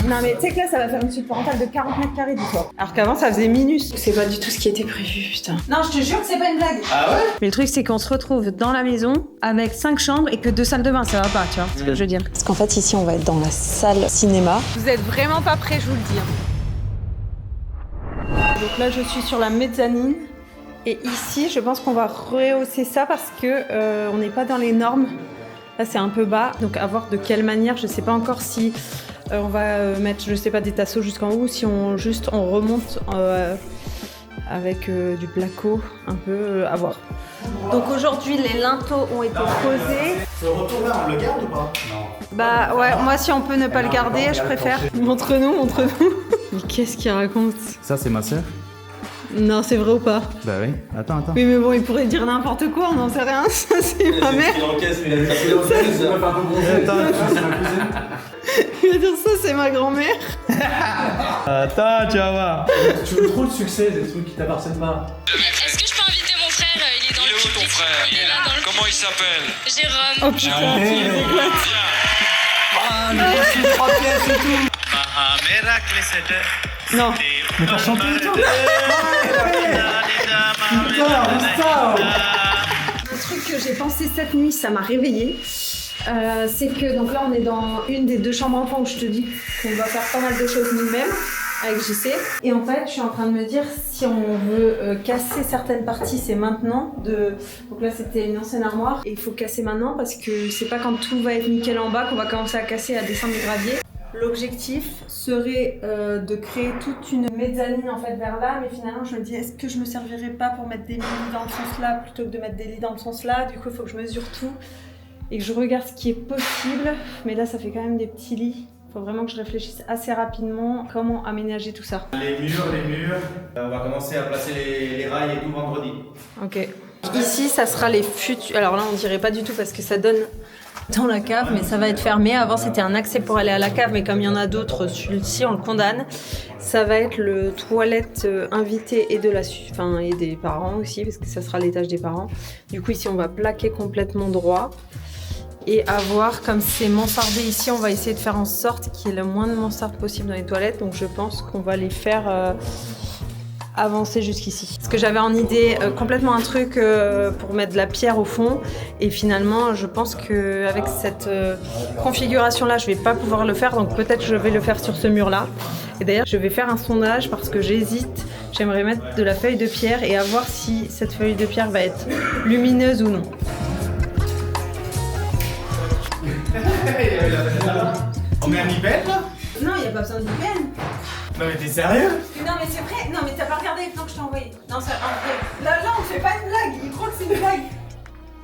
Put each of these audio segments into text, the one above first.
Non mais tu sais que là ça va faire une suite parentale de 40 mètres carrés dis-toi. Alors qu'avant ça faisait minus. C'est pas du tout ce qui était prévu, putain. Non, je te jure que c'est pas une blague. Ah ouais? Mais le truc c'est qu'on se retrouve dans la maison avec 5 chambres et que 2 salles de bain, ça va pas, tu vois ce que je veux dire. Parce qu'en fait ici on va être dans la salle cinéma. Vous êtes vraiment pas prêts, je vous le dis. Donc là je suis sur la mezzanine. Et ici, je pense qu'on va rehausser ça parce que on n'est pas dans les normes. Là, c'est un peu bas. Donc, à voir de quelle manière. Je sais pas encore si on va mettre, je sais pas, des tasseaux jusqu'en haut ou si on remonte avec du placo, un peu à voir. Donc aujourd'hui, les linteaux ont été posés. Ce retour-là, on le garde ou pas? Non. Bah ouais, moi si on peut ne pas le garder, je préfère. Montre-nous, montre-nous. Mais qu'est-ce qu'il raconte? Ça, c'est ma sœur? Non, c'est vrai ou pas? Bah oui. Attends. Oui, mais bon, il pourrait dire n'importe quoi, on n'en sait rien. Ça, c'est ma mère. Il encaisse, mais il a dit c'est ma cousine. Il va dire ça, c'est ma grand-mère. Attends, tu vas voir. Tu veux trop de succès, des trucs qui t'appartiennent pas. Est-ce que je peux inviter mon frère? Il est dans le public. Ton frère, il est là. Comment il s'appelle? Jérôme. Oh putain, tu les éclates. Ah, il a 3 pièces et tout. Non. Mais t'as chanté et tout. Le truc que j'ai pensé cette nuit, ça m'a réveillée. C'est que donc là on est dans une des 2 chambres enfants où je te dis qu'on va faire pas mal de choses nous-mêmes avec JC. Et en fait je suis en train de me dire si on veut casser certaines parties, c'est maintenant. Donc là c'était une ancienne armoire et il faut casser maintenant parce que c'est pas quand tout va être nickel en bas qu'on va commencer à casser, à descendre les graviers. L'objectif serait de créer toute une mezzanine en fait vers là, mais finalement je me dis est-ce que je me servirais pas pour mettre des lits dans le sens là plutôt que de mettre des lits dans le sens là. Du coup il faut que je mesure tout et que je regarde ce qui est possible, mais là ça fait quand même des petits lits. Il faut vraiment que je réfléchisse assez rapidement comment aménager tout ça. Les murs. On va commencer à placer les rails et tout vendredi. Ok. Ici ça sera les futurs. Alors là on dirait pas du tout parce que ça donne dans la cave, mais ça va être fermé. Avant, c'était un accès pour aller à la cave, mais comme il y en a d'autres, celui-ci, on le condamne. Ça va être le toilette invité et et des parents aussi, parce que ça sera l'étage des parents. Du coup, ici, on va plaquer complètement droit. Et avoir, comme c'est mansardé ici, on va essayer de faire en sorte qu'il y ait le moins de mansarde possible dans les toilettes. Donc, je pense qu'on va les faire avancer jusqu'ici. Parce que j'avais en idée complètement un truc pour mettre de la pierre au fond et finalement je pense qu'avec cette configuration-là je vais pas pouvoir le faire, donc peut-être je vais le faire sur ce mur-là. Et d'ailleurs je vais faire un sondage parce que j'hésite, j'aimerais mettre de la feuille de pierre et à voir si cette feuille de pierre va être lumineuse ou non. On met un nipel là? Non, il n'y a pas besoin de peine. Non mais t'es sérieux? Non mais c'est vrai, non mais t'as pas regardé les plans que je t'ai envoyés. Non, ça, là on fait pas une blague, il croit que c'est une blague.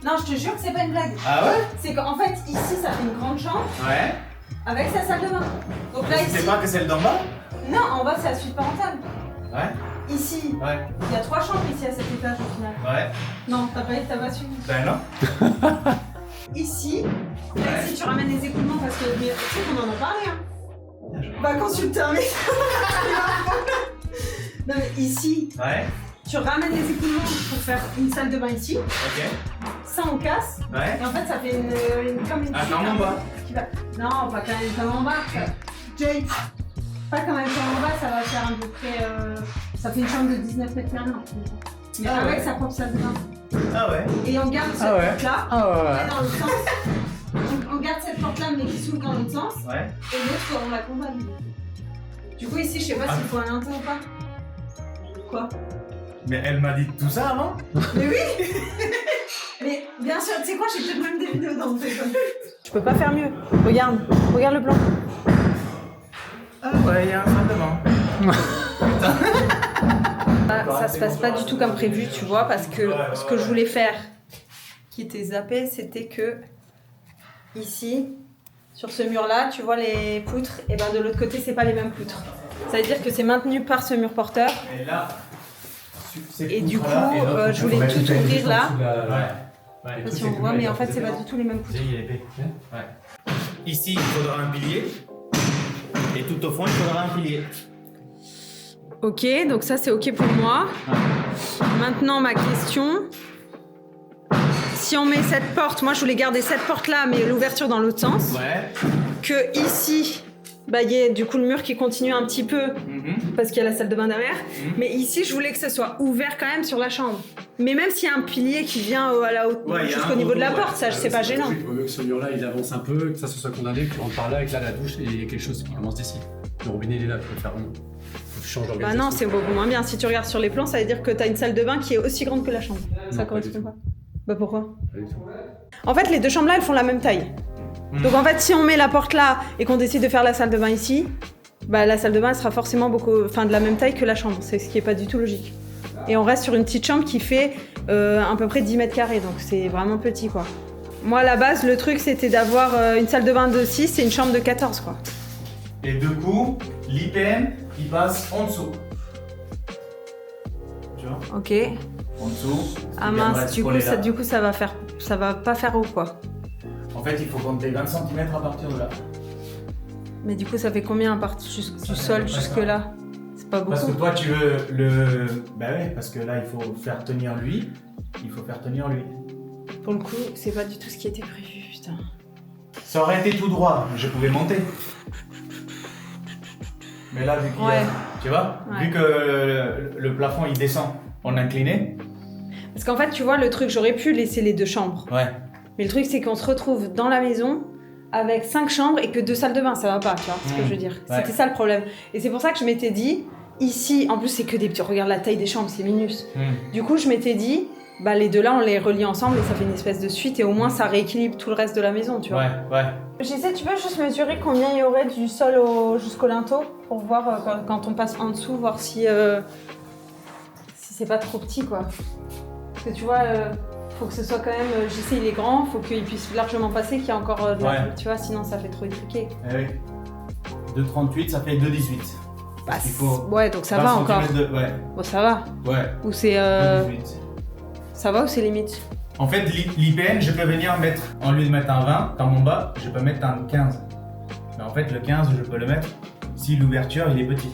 Non, je te jure que c'est pas une blague. Ah ouais? C'est qu'en fait, ici ça fait une grande chambre Ouais. avec sa salle de bain. Donc là, ici. C'est pas que celle d'en bas? Non, en bas c'est la suite parentale. Ouais. Ici, Ouais. il y a 3 chambres ici à cet étage au final. Ouais. Non, t'as pas suivi. Ben non. Ici, là, ici tu ramènes les écoulements parce que tu sais qu'on en a parlé. Hein. Va consulter un médecin. Non mais ici, Ouais. tu ramènes les écoulements pour faire une salle de bain ici. Ok. Ça on casse. Ouais. Et en fait ça fait comme une Ah, comme en bas. Non, pas quand même comme en bas. Jay, pas quand même comme en bas, ça va faire à peu près. Ça fait une chambre de 19 mètres carrés. Mais Ah avec ouais. sa propre salle de bain. Ah ouais. Et on garde cette Ah ouais. porte-là. Ah ouais. On met dans l'autre sens. On garde cette porte-là mais qui s'ouvre dans l'autre sens. Ouais. Et l'autre on la condamne. Du coup ici je sais pas s'il faut un linteau ou pas. Quoi? Mais elle m'a dit tout ça avant? Mais oui. Mais bien sûr, tu sais quoi, j'ai peut-être même des vidéos dans le téléphone. Je peux pas faire mieux. Regarde le plan. Ah ouais, il y a un salle de bain. Ça se passe pas du tout comme prévu, tu vois, parce que ce que je voulais faire, qui était zappé, c'était que ici, sur ce mur-là, tu vois les poutres, et ben de l'autre côté, c'est pas les mêmes poutres. Ça veut dire que c'est maintenu par ce mur porteur. Et là, Et du coup, je voulais tout ouvrir là. Ouais. Je sais pas si on voit, mais en fait, c'est pas du tout les mêmes poutres. Ouais. Ici, il faudra un pilier. Et tout au fond, il faudra un pilier. Ok, donc ça c'est ok pour moi. Maintenant ma question, si on met cette porte, moi je voulais garder cette porte là mais l'ouverture dans l'autre sens, Ouais. que ici bah, il y a du coup le mur qui continue un petit peu parce qu'il y a la salle de bain derrière. Mais ici, je voulais que ça soit ouvert quand même sur la chambre. Mais même s'il y a un pilier qui vient à la haute, jusqu'au niveau de la porte, ça, c'est pas gênant. Il vaut mieux que ce mur-là, il avance un peu, que ça se soit condamné, que tu rentres par là et que là, la douche, il y a quelque chose qui commence d'ici. Le robinet, il est là, il faut le faire rond. Tu changes Bah non, c'est beaucoup moins bien. Si tu regardes sur les plans, ça veut dire que t'as une salle de bain qui est aussi grande que la chambre. Ça correspond pas. Bah pourquoi? Pas du tout. En fait, les deux chambres là, elles font la même taille. Donc en fait, si on met la porte là et qu'on décide de faire la salle de bain ici, bah la salle de bain elle sera forcément de la même taille que la chambre. C'est ce qui est pas du tout logique. Et on reste sur une petite chambre qui fait à peu près 10 mètres carrés, donc c'est vraiment petit quoi. Moi à la base, le truc c'était d'avoir une salle de bain de 6 et une chambre de 14 quoi. Et du coup, l'IPN, il passe en dessous. Tu vois? Ok. En dessous. Ah mince, du coup ça va pas faire haut quoi. En fait, il faut compter 20 cm à partir de là. Mais du coup, ça fait combien à partir du sol jusque là? C'est pas beaucoup. Parce que toi, tu veux le... Bah ouais, parce que là, il faut faire tenir lui. Pour le coup, c'est pas du tout ce qui était prévu, putain. Ça aurait été tout droit, je pouvais monter. Mais là, vu qu'il y a... Tu vois? Vu que le plafond, il descend en incliné. Parce qu'en fait, tu vois, le truc, j'aurais pu laisser les deux chambres. Ouais. Mais le truc, c'est qu'on se retrouve dans la maison avec 5 chambres et que 2 salles de bain, ça va pas, tu vois ce que je veux dire. Ouais. C'était ça le problème. Et c'est pour ça que je m'étais dit, ici, en plus, c'est que des petits... Regarde la taille des chambres, c'est minus. Du coup, je m'étais dit, bah les deux là, on les relie ensemble et ça fait une espèce de suite et au moins, ça rééquilibre tout le reste de la maison, tu vois. Ouais. J'essaie, tu peux juste mesurer combien il y aurait du sol jusqu'au linteau pour voir quand on passe en dessous, voir si c'est pas trop petit, quoi. Parce que tu vois... faut que ce soit quand même, JC il est grand, faut qu'il puisse largement passer, qu'il y a encore de la... Tu vois, sinon ça fait trop étriqué. Eh oui. 2,38, ça fait 2,18. Bah, faut ouais, donc ça va encore. Ouais. Bon, ça va. Ouais. Ou c'est... 2,18. Ça va ou c'est limite? En fait, l'IPN, je peux venir mettre, en lieu de mettre un 20, dans mon bas, je peux mettre un 15. Mais en fait, le 15, je peux le mettre si l'ouverture, il est petit.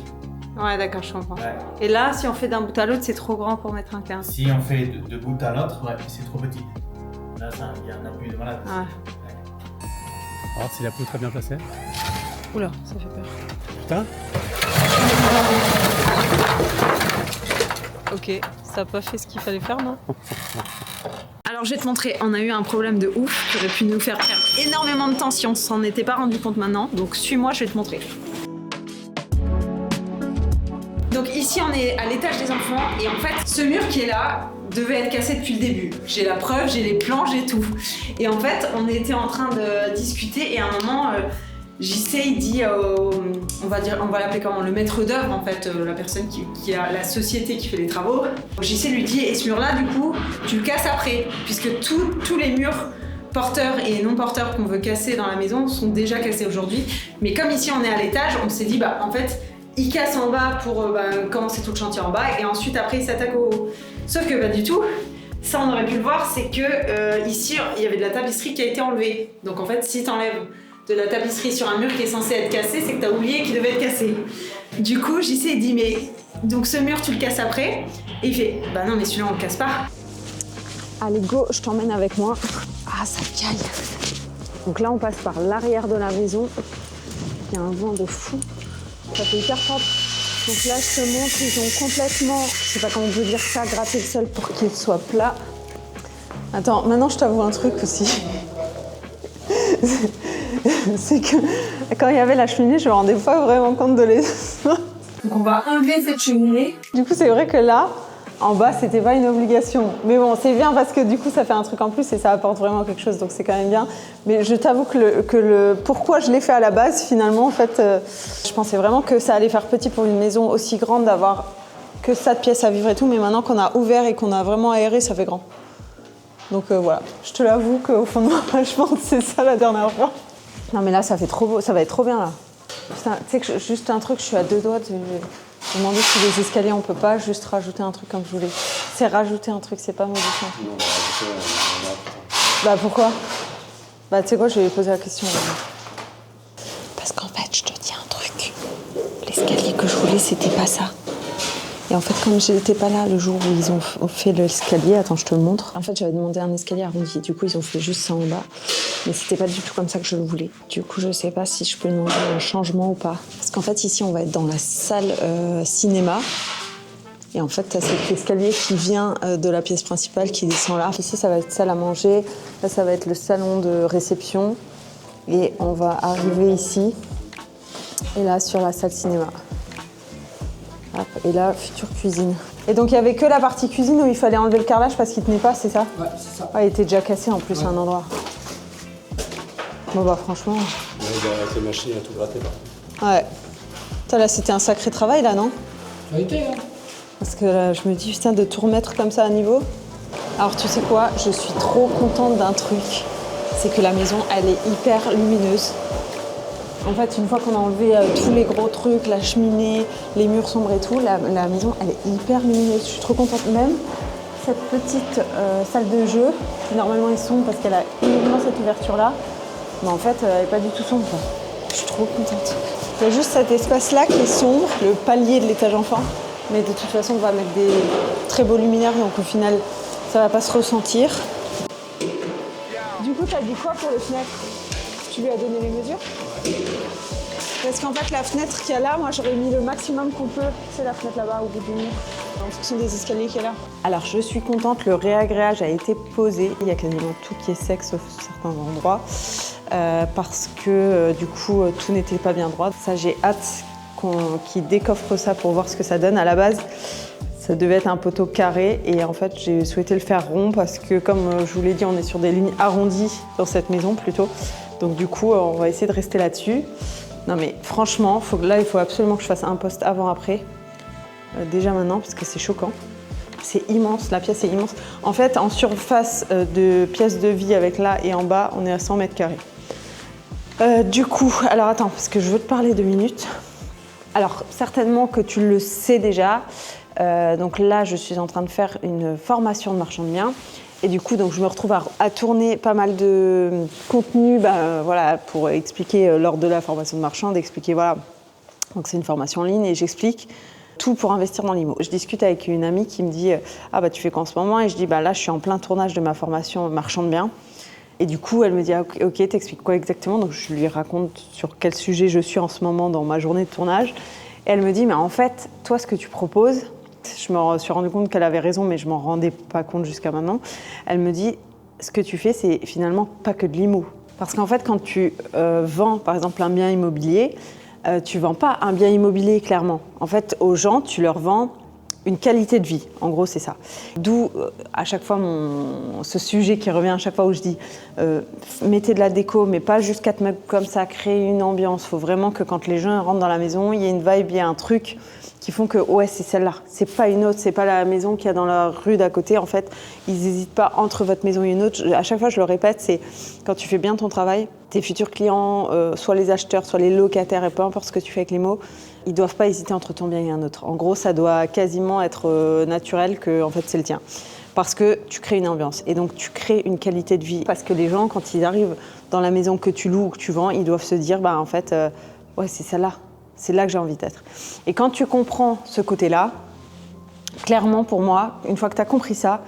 Ouais, d'accord, je comprends. Ouais. Et là, si on fait d'un bout à l'autre, c'est trop grand pour mettre un 15. Si on fait de bout à l'autre, ouais, c'est trop petit. Là, il y a un appui de malade. Ouais. Alors, si la poutre est bien placée. Oula, ça fait peur. Putain. Ok, ça a pas fait ce qu'il fallait faire, non? Alors je vais te montrer, on a eu un problème de ouf qui aurait pu nous faire perdre énormément de temps si on s'en était pas rendu compte maintenant. Donc suis-moi, je vais te montrer. Donc ici on est à l'étage des enfants et en fait ce mur qui est là devait être cassé depuis le début. J'ai la preuve, j'ai les plans, j'ai tout. Et en fait on était en train de discuter et à un moment JC il dit, on va l'appeler comment, le maître d'œuvre en fait, la personne qui a la société qui fait les travaux. JC lui dit, et ce mur là du coup tu le casses après puisque tous les murs porteurs et non porteurs qu'on veut casser dans la maison sont déjà cassés aujourd'hui. Mais comme ici on est à l'étage, on s'est dit bah en fait il casse en bas pour commencer tout le chantier en bas et ensuite après il s'attaque au haut. Sauf que pas du tout, ça on aurait pu le voir, c'est que ici il y avait de la tapisserie qui a été enlevée. Donc en fait si t'enlèves de la tapisserie sur un mur qui est censé être cassé, c'est que t'as oublié qu'il devait être cassé. Du coup JC il dit mais donc ce mur tu le casses après? Et il fait bah non mais celui-là on le casse pas. Allez go, je t'emmène avec moi. Ah ça caille. Donc là on passe par l'arrière de la maison. Il y a un vent de fou. Ça fait hyper propre. Donc là, je te montre, ils ont complètement, je sais pas comment on peut dire ça, gratté le sol pour qu'il soit plat. Attends, maintenant je t'avoue un truc aussi. C'est que quand il y avait la cheminée, je me rendais pas vraiment compte de l'espace. Donc on va enlever cette cheminée. Du coup, c'est vrai que là, en bas, c'était pas une obligation. Mais bon, c'est bien parce que du coup, ça fait un truc en plus et ça apporte vraiment quelque chose, donc c'est quand même bien. Mais je t'avoue que pourquoi je l'ai fait à la base, finalement, en fait, je pensais vraiment que ça allait faire petit pour une maison aussi grande d'avoir que ça de pièces à vivre et tout. Mais maintenant qu'on a ouvert et qu'on a vraiment aéré, ça fait grand. Donc voilà, je te l'avoue qu'au fond de moi, je pense que c'est ça la dernière fois. Non mais là, ça fait trop beau, ça va être trop bien là. Tu sais que juste un truc, je suis à 2 doigts de demander si les escaliers, on peut pas juste rajouter un truc comme je voulais. C'est rajouter un truc, c'est pas modifier. Non, bah pourquoi? Bah tu sais quoi, je vais lui poser la question. Parce qu'en fait, je te dis un truc. L'escalier que je voulais, c'était pas ça. Et en fait, comme j'étais pas là le jour où ils ont fait l'escalier, attends, je te le montre. En fait, j'avais demandé un escalier arrondi. Du coup, ils ont fait juste ça en bas. Mais c'était pas du tout comme ça que je le voulais. Du coup, je sais pas si je peux demander un changement ou pas. Parce qu'en fait, ici, on va être dans la salle cinéma. Et en fait, t'as cet escalier qui vient de la pièce principale qui descend là. Ici, ça va être salle à manger. Là, ça va être le salon de réception. Et on va arriver ici. Et là, sur la salle cinéma. Hop, et là, future cuisine. Et donc, il n'y avait que la partie cuisine où il fallait enlever le carrelage parce qu'il tenait pas, c'est ça? Ouais, c'est ça. Ah, il était déjà cassé en plus à un endroit. Bon, bah, franchement. Avec les machines à tout gratter, par contre. Ouais. Putain, là, c'était un sacré travail, là, non? Ça a été, hein? Parce que là, je me dis, putain, de tout remettre comme ça à niveau. Alors, tu sais quoi? Je suis trop contente d'un truc. C'est que la maison, elle est hyper lumineuse. En fait, une fois qu'on a enlevé tous les gros trucs, la cheminée, les murs sombres et tout, la maison, elle est hyper lumineuse. Je suis trop contente. Même cette petite salle de jeu, qui normalement est sombre parce qu'elle a uniquement cette ouverture-là, mais en fait, elle n'est pas du tout sombre. Je suis trop contente. Il y a juste cet espace-là qui est sombre, le palier de l'étage enfant. Mais de toute façon, on va mettre des très beaux luminaires, donc au final, ça va pas se ressentir. Du coup, t'as dit quoi pour les fenêtres? Tu lui as donné les mesures? Parce qu'en fait, la fenêtre qu'il y a là, moi, j'aurais mis le maximum qu'on peut. C'est la fenêtre là-bas, au bout du mur, en fonction des escaliers qu'il y a là. Alors, je suis contente, le réagréage a été posé. Il y a quasiment tout qui est sec, sauf certains endroits. Parce que, du coup, tout n'était pas bien droit. Ça, j'ai hâte qu'ils décoffrent ça pour voir ce que ça donne. À la base, ça devait être un poteau carré et en fait, j'ai souhaité le faire rond parce que, comme je vous l'ai dit, on est sur des lignes arrondies dans cette maison plutôt. Donc du coup, on va essayer de rester là-dessus. Non mais franchement, il faut absolument que je fasse un post avant-après. Déjà maintenant, parce que c'est choquant. C'est immense, la pièce est immense. En fait, en surface de pièce de vie avec là et en bas, on est à 100 mètres carrés. Du coup, alors attends, parce que je veux te parler 2 minutes. Alors, certainement que tu le sais déjà. Donc là, je suis en train de faire une formation de marchand de biens. Et du coup, donc, je me retrouve à tourner pas mal de contenu voilà, pour expliquer lors de la formation de marchand, d'expliquer, voilà. Donc c'est une formation en ligne et j'explique tout pour investir dans l'IMO. Je discute avec une amie qui me dit « Ah bah tu fais quoi en ce moment ?» Et je dis bah, « Là, je suis en plein tournage de ma formation marchand de biens. » Et du coup, elle me dit ah, « Ok, t'expliques quoi exactement ?» Donc je lui raconte sur quel sujet je suis en ce moment dans ma journée de tournage. Et elle me dit « Mais en fait, toi, ce que tu proposes… » Je me suis rendu compte qu'elle avait raison, mais je ne m'en rendais pas compte jusqu'à maintenant. Elle me dit « Ce que tu fais, c'est finalement pas que de l'IMO. » Parce qu'en fait, quand tu vends, par exemple, un bien immobilier, tu ne vends pas un bien immobilier, clairement. En fait, aux gens, tu leur vends une qualité de vie. En gros, c'est ça. D'où, à chaque fois, ce sujet qui revient à chaque fois où je dis mettez de la déco, mais pas juste 4 meubles comme ça, créer une ambiance. Il faut vraiment que quand les gens rentrent dans la maison, il y ait une vibe, il y ait un truc qui font que, ouais, c'est celle-là. C'est pas une autre, c'est pas la maison qu'il y a dans la rue d'à côté. En fait, ils n'hésitent pas entre votre maison et une autre. À chaque fois, je le répète, c'est quand tu fais bien ton travail, tes futurs clients, soit les acheteurs, soit les locataires, et peu importe ce que tu fais avec les mots, ils ne doivent pas hésiter entre ton bien et un autre. En gros, ça doit quasiment être naturel que en fait, c'est le tien. Parce que tu crées une ambiance et donc tu crées une qualité de vie. Parce que les gens, quand ils arrivent dans la maison que tu loues ou que tu vends, ils doivent se dire, bah, en fait, ouais, c'est celle-là. C'est là que j'ai envie d'être. Et quand tu comprends ce côté-là, clairement pour moi, une fois que tu as compris ça,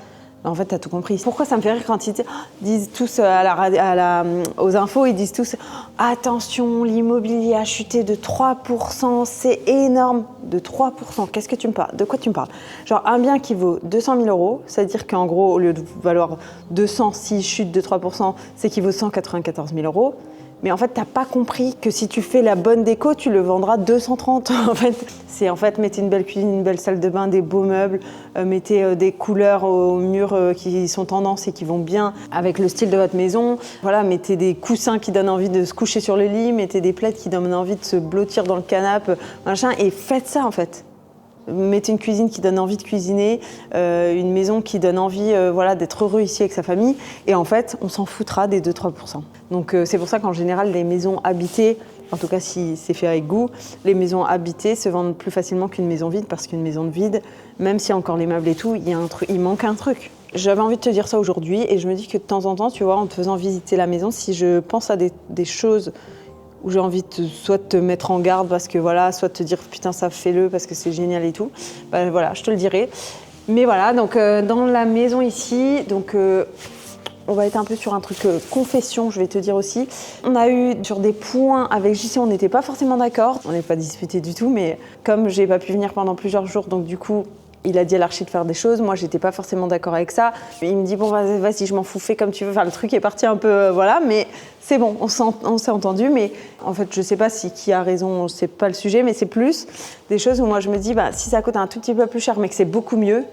en fait, tu as tout compris. Pourquoi ça me fait rire quand ils disent tous aux infos, ils disent tous « Attention, l'immobilier a chuté de 3%, c'est énorme !» De 3%, qu'est-ce que tu me parles? De quoi tu me parles? Genre un bien qui vaut 200 000 €, c'est-à-dire qu'en gros, au lieu de valoir 200, s'il chute de 3%, c'est qu'il vaut 194 000 €. Mais en fait, t'as pas compris que si tu fais la bonne déco, tu le vendras 230. En fait, c'est mettez une belle cuisine, une belle salle de bain, des beaux meubles, mettez des couleurs aux murs qui sont tendance et qui vont bien avec le style de votre maison. Voilà, mettez des coussins qui donnent envie de se coucher sur le lit, mettez des plaids qui donnent envie de se blottir dans le canapé, machin, et faites ça en fait. Mettez une cuisine qui donne envie de cuisiner, une maison qui donne envie voilà, d'être heureux ici avec sa famille. Et en fait, on s'en foutra des 2-3%. Donc c'est pour ça qu'en général, les maisons habitées, en tout cas si c'est fait avec goût, les maisons habitées se vendent plus facilement qu'une maison vide parce qu'une maison vide, même s'il y a encore les meubles et tout, il manque un truc. J'avais envie de te dire ça aujourd'hui et je me dis que de temps en temps, tu vois, en te faisant visiter la maison, si je pense à des choses où j'ai envie soit de te mettre en garde parce que voilà, soit de te dire putain ça fais-le parce que c'est génial et tout, voilà, je te le dirai. Mais voilà, donc dans la maison ici, donc on va être un peu sur un truc confession, je vais te dire aussi. On a eu sur des points avec JC, on n'était pas forcément d'accord. On n'est pas disputé du tout, mais comme j'ai pas pu venir pendant plusieurs jours, donc du coup, il a dit à l'archi de faire des choses. Moi, j'étais pas forcément d'accord avec ça. Il me dit bon, vas-y, je m'en fous, fais comme tu veux. Enfin, le truc est parti un peu, voilà, mais c'est bon, on s'est entendu. Mais en fait, je sais pas si qui a raison, c'est pas le sujet, mais c'est plus des choses où moi je me dis, si ça coûte un tout petit peu plus cher, mais que c'est beaucoup mieux,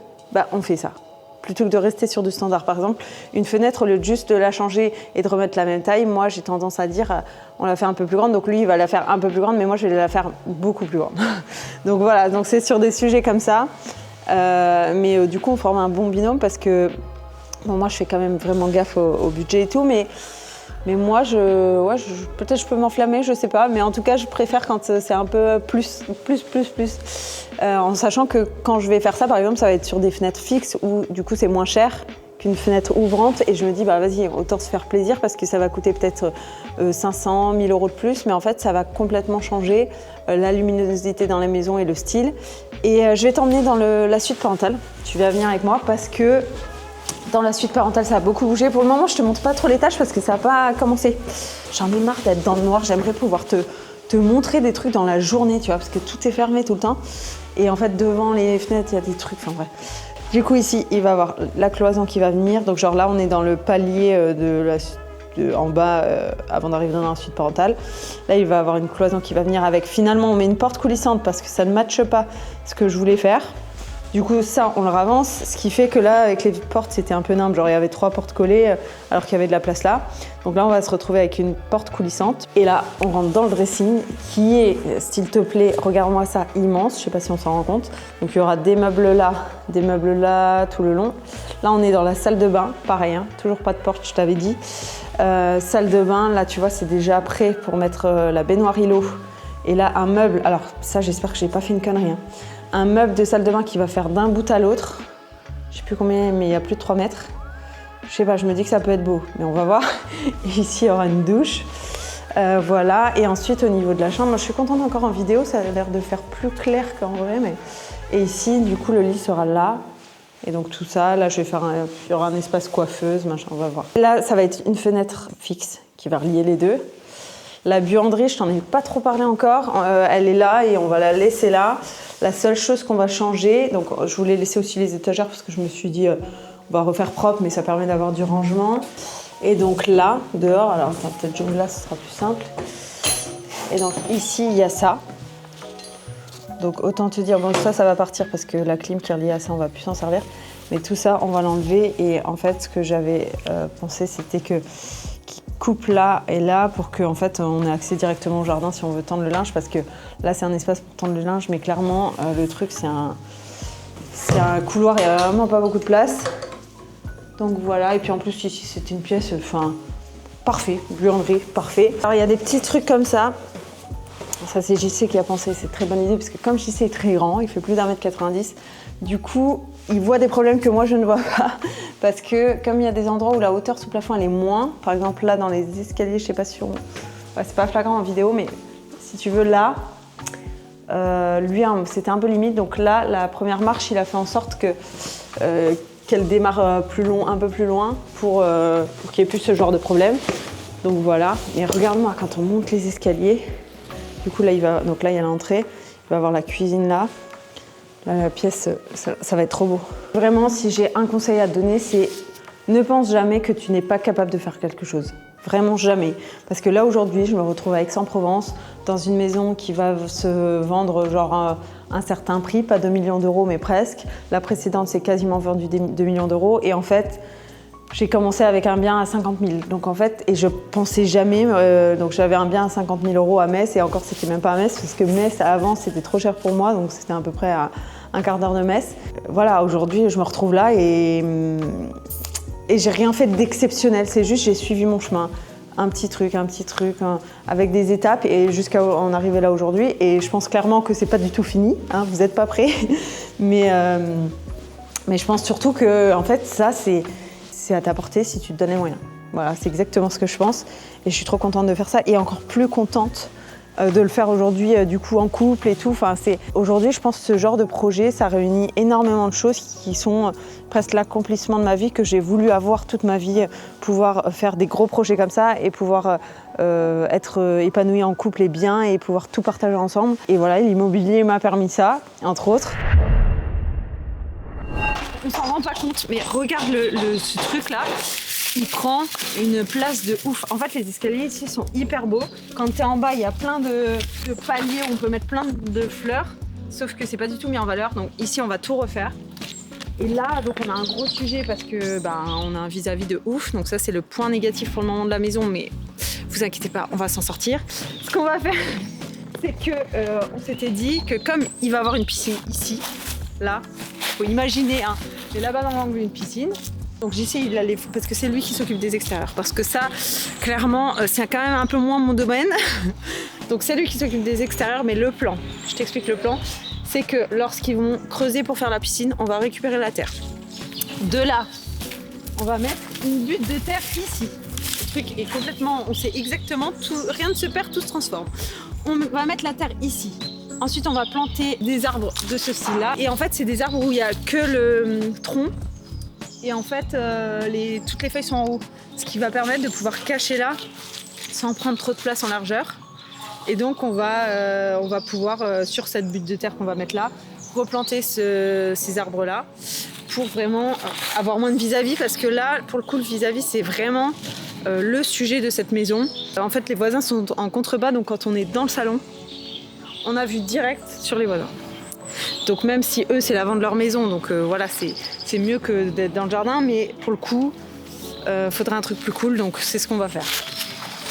on fait ça. Plutôt que de rester sur du standard. Par exemple, une fenêtre, au lieu de juste de la changer et de remettre la même taille, moi j'ai tendance à dire on la fait un peu plus grande, donc lui il va la faire un peu plus grande, mais moi je vais la faire beaucoup plus grande. Donc voilà, donc c'est sur des sujets comme ça. Mais du coup on forme un bon binôme parce que moi je fais quand même vraiment gaffe au budget et tout, mais moi peut-être je peux m'enflammer, je sais pas, mais en tout cas je préfère quand c'est un peu plus. En sachant que quand je vais faire ça, par exemple, ça va être sur des fenêtres fixes où du coup c'est moins cher qu'une fenêtre ouvrante et je me dis vas-y, autant se faire plaisir parce que ça va coûter peut-être 500, 1000 euros de plus, mais en fait ça va complètement changer la luminosité dans la maison et le style. Et je vais t'emmener dans la suite parentale, tu vas venir avec moi parce que dans la suite parentale ça a beaucoup bougé. Pour le moment je te montre pas trop les tâches parce que ça n'a pas commencé. J'en ai marre d'être dans le noir, j'aimerais pouvoir te montrer des trucs dans la journée, tu vois, parce que tout est fermé tout le temps. Et en fait, devant les fenêtres, il y a des trucs, enfin bref. Du coup, ici, il va y avoir la cloison qui va venir. Donc genre là, on est dans le palier en bas, avant d'arriver dans la suite parentale. Là, il va y avoir une cloison qui va venir avec. Finalement, on met une porte coulissante parce que ça ne matche pas ce que je voulais faire. Du coup, ça, on le ravance, ce qui fait que là, avec les portes, c'était un peu nimble. Genre, il y avait 3 portes collées, alors qu'il y avait de la place là. Donc là, on va se retrouver avec une porte coulissante. Et là, on rentre dans le dressing, qui est, s'il te plaît, regarde-moi ça, immense. Je sais pas si on s'en rend compte. Donc, il y aura des meubles là, tout le long. Là, on est dans la salle de bain, pareil, hein, toujours pas de porte, je t'avais dit. Salle de bain, là, tu vois, c'est déjà prêt pour mettre la baignoire îlot. Et là, un meuble. Alors, ça, j'espère que j'ai pas fait une connerie, hein. Un meuble de salle de bain qui va faire d'un bout à l'autre. Je sais plus combien, mais il y a plus de 3 mètres. Je sais pas, je me dis que ça peut être beau, mais on va voir. Et ici, il y aura une douche. Voilà. Et ensuite, au niveau de la chambre, moi, je suis contente encore en vidéo. Ça a l'air de faire plus clair qu'en vrai. Et ici, du coup, le lit sera là. Et donc tout ça, là, il y aura un espace coiffeuse, machin, on va voir. Là, ça va être une fenêtre fixe qui va relier les deux. La buanderie, je t'en ai pas trop parlé encore. Elle est là et on va la laisser là. La seule chose qu'on va changer, donc je voulais laisser aussi les étagères parce que je me suis dit on va refaire propre, mais ça permet d'avoir du rangement. Et donc là, dehors, alors attends, peut-être jaune là, ce sera plus simple. Et donc ici, il y a ça. Donc autant te dire, bon ça va partir parce que la clim qui est reliée à ça, on va plus s'en servir. Mais tout ça, on va l'enlever. Et en fait, ce que j'avais pensé, c'était que coupe là et là pour qu'en fait on ait accès directement au jardin si on veut tendre le linge, parce que là c'est un espace pour tendre le linge, mais clairement le truc c'est un couloir, il n'y a vraiment pas beaucoup de place. Donc voilà, et puis en plus ici c'est une pièce, parfait, buanderie, parfait. Alors il y a des petits trucs comme ça c'est JC qui a pensé, c'est une très bonne idée parce que comme JC est très grand, il fait plus d'1m90, du coup il voit des problèmes que moi je ne vois pas, parce que comme il y a des endroits où la hauteur sous plafond elle est moins, par exemple là dans les escaliers, je sais pas si on... Ouais, c'est pas flagrant en vidéo, mais si tu veux là, lui c'était un peu limite, donc là la première marche il a fait en sorte que qu'elle démarre un peu plus loin pour qu'il n'y ait plus ce genre de problème. Donc voilà, et regarde-moi quand on monte les escaliers, du coup là il y a l'entrée, il va avoir la cuisine là. La pièce, ça va être trop beau. Vraiment, si j'ai un conseil à te donner, c'est ne pense jamais que tu n'es pas capable de faire quelque chose. Vraiment jamais. Parce que là, aujourd'hui, je me retrouve à Aix-en-Provence, dans une maison qui va se vendre genre un certain prix, pas 2 millions d'euros, mais presque. La précédente, c'est quasiment vendu 2 millions d'euros. Et en fait, j'ai commencé avec un bien à 50 000. Donc en fait, et je pensais jamais, donc j'avais un bien à 50 000 euros à Metz, et encore c'était même pas à Metz, parce que Metz avant c'était trop cher pour moi, donc c'était à peu près à un quart d'heure de Metz. Voilà, aujourd'hui je me retrouve là et j'ai rien fait d'exceptionnel, c'est juste j'ai suivi mon chemin. Un petit truc, avec des étapes et jusqu'à en arriver là aujourd'hui. Et je pense clairement que c'est pas du tout fini, hein, vous n'êtes pas prêts. mais je pense surtout que en fait ça c'est à ta portée si tu te donnes les moyens. Voilà, c'est exactement ce que je pense et je suis trop contente de faire ça et encore plus contente de le faire aujourd'hui du coup en couple et tout. Enfin, aujourd'hui, je pense que ce genre de projet, ça réunit énormément de choses qui sont presque l'accomplissement de ma vie, que j'ai voulu avoir toute ma vie, pouvoir faire des gros projets comme ça et pouvoir être épanouie en couple et bien et pouvoir tout partager ensemble. Et voilà, l'immobilier m'a permis ça, entre autres. On s'en rend pas compte, mais regarde ce truc-là. Il prend une place de ouf. En fait, les escaliers ici sont hyper beaux. Quand t'es en bas, il y a plein de paliers où on peut mettre plein de fleurs. Sauf que c'est pas du tout mis en valeur. Donc ici, on va tout refaire. Et là, donc on a un gros sujet parce que on a un vis-à-vis de ouf. Donc ça, c'est le point négatif pour le moment de la maison. Mais vous inquiétez pas, on va s'en sortir. Ce qu'on va faire, c'est que on s'était dit que comme il va y avoir une piscine ici, là, faut imaginer, hein, mais là-bas dans l'angle une piscine. Donc JC, il allait, parce que c'est lui qui s'occupe des extérieurs. Parce que ça, clairement, c'est quand même un peu moins mon domaine. Donc c'est lui qui s'occupe des extérieurs, mais le plan, je t'explique le plan, c'est que lorsqu'ils vont creuser pour faire la piscine, on va récupérer la terre. De là, on va mettre une butte de terre ici. Le truc est complètement, on sait exactement, tout, rien ne se perd, tout se transforme. On va mettre la terre ici. Ensuite, on va planter des arbres de ce style-là. Et en fait, c'est des arbres où il n'y a que le tronc. Et en fait, toutes les feuilles sont en haut. Ce qui va permettre de pouvoir cacher là, sans prendre trop de place en largeur. Et donc, on va pouvoir, sur cette butte de terre qu'on va mettre là, replanter ces arbres-là pour vraiment avoir moins de vis-à-vis. Parce que là, pour le coup, le vis-à-vis, c'est vraiment le sujet de cette maison. En fait, les voisins sont en contrebas, donc quand on est dans le salon, on a vue direct sur les voisins. Donc même si eux, c'est l'avant de leur maison, donc voilà, c'est mieux que d'être dans le jardin, mais pour le coup, faudrait un truc plus cool, donc c'est ce qu'on va faire.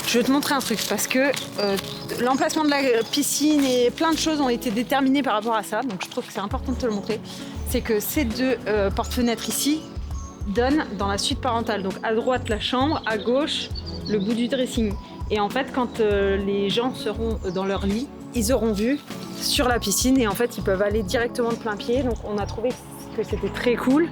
Je vais te montrer un truc, parce que l'emplacement de la piscine et plein de choses ont été déterminées par rapport à ça, donc je trouve que c'est important de te le montrer. C'est que ces deux portes-fenêtres ici donnent dans la suite parentale, donc à droite la chambre, à gauche le bout du dressing. Et en fait, quand les gens seront dans leur lit, ils auront vu sur la piscine et en fait, ils peuvent aller directement de plein pied. Donc, on a trouvé que c'était très cool.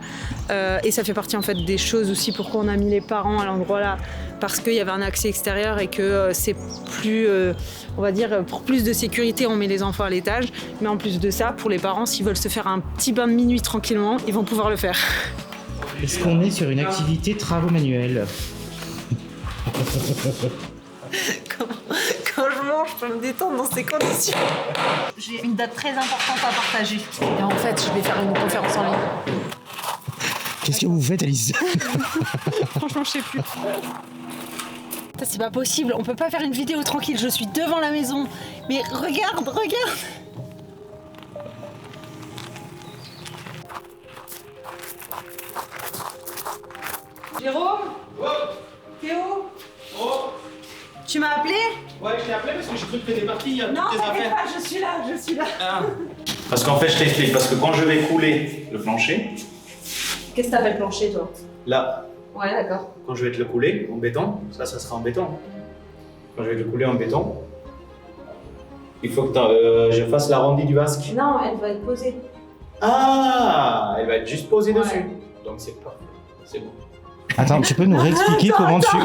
Et ça fait partie en fait des choses aussi pourquoi on a mis les parents à l'endroit là, parce qu'il y avait un accès extérieur et que c'est plus, on va dire, pour plus de sécurité, on met les enfants à l'étage. Mais en plus de ça, pour les parents, s'ils veulent se faire un petit bain de minuit tranquillement, ils vont pouvoir le faire. Est-ce qu'on est sur une activité travaux manuels? Quand je mange, je peux me détendre dans ces conditions. J'ai une date très importante à partager. Et en fait, je vais faire une conférence en ligne. Qu'est-ce que vous faites, Alice? Franchement, je sais plus. C'est pas possible, on peut pas faire une vidéo tranquille, je suis devant la maison. Mais regarde. Jérôme? Oh. Théo? Oh. Tu m'as appelé? Ouais, je t'ai appelé parce que j'ai cru que t'étais parti, il y a Non, toutes tes t'inquiète affaires. pas, je suis là. Ah. Parce qu'en fait, je t'explique, parce que quand je vais couler le plancher, Qu'est-ce que t'appelles plancher, toi? là, Ouais, d'accord. quand je vais te le couler en béton, ça sera en béton. Quand je vais te le couler en béton, il faut que je fasse l'arrondi du vasque. Non, elle va être posée. Ah, elle va être juste posée Ouais. dessus. Donc c'est pas, c'est bon. Attends, tu peux nous réexpliquer comment tu...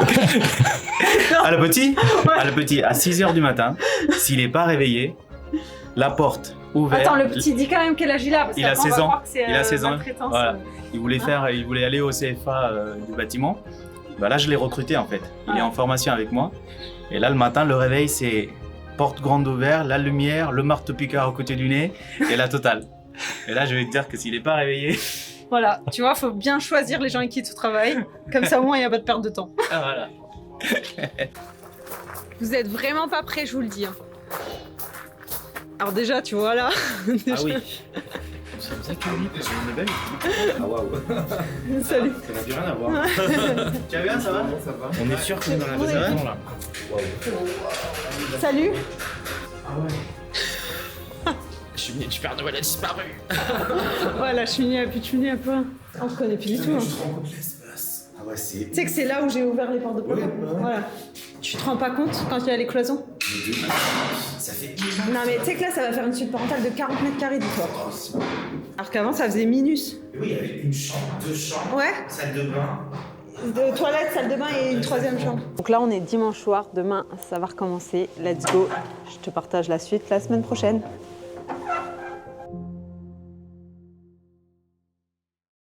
Ah, le petit, à 6h du matin, s'il n'est pas réveillé, la porte ouverte. Attends, le petit, dis quand même quel âge il a. Parce Il a qu'après, on va 16 ans. croire que c'est, Il a 16 ans. maltraitance. Voilà. Il voulait aller au CFA du bâtiment. Bah là, je l'ai recruté en fait. Il est en formation avec moi. Et là, le matin, le réveil, c'est porte grande ouverte, la lumière, le marteau-piqueur à côté du nez et la totale. Et là, je vais te dire que s'il n'est pas réveillé... Voilà, tu vois, faut bien choisir les gens avec qui tu travailles. Comme ça, au moins, il n'y a pas de perte de temps. Ah, voilà. Vous êtes vraiment pas prêts, je vous le dis. Hein. Alors déjà, tu vois là. Ah oui. C'est comme ça que oui, parce qu'on est belle. Ah waouh. Salut. Ça n'a plus rien à voir. Tu vas bien, ça va? Ça va. On est sûr qu'on est dans la bonne Ouais. maison, là. Salut. Ah ouais. Je suis venu du Père Noël a disparu. Voilà, je suis venue un peu. On se connaît plus du tout. Hein. Tu te rends compte de l'espace? Ah ouais, c'est... Tu sais que c'est là où j'ai ouvert les portes de porte. Voilà. Tu te rends pas compte quand il y a les cloisons? Ça fait... Non mais tu sais que là, ça va faire une suite parentale de 40 mètres carrés, dis-toi. Alors qu'avant, ça faisait minus. Oui, il y avait une chambre, deux chambres, Ouais. salle de bain. De toilette, salle de bain et une troisième chambre. Donc là, on est dimanche soir. Demain, ça va recommencer. Let's go. Je te partage la suite la semaine prochaine.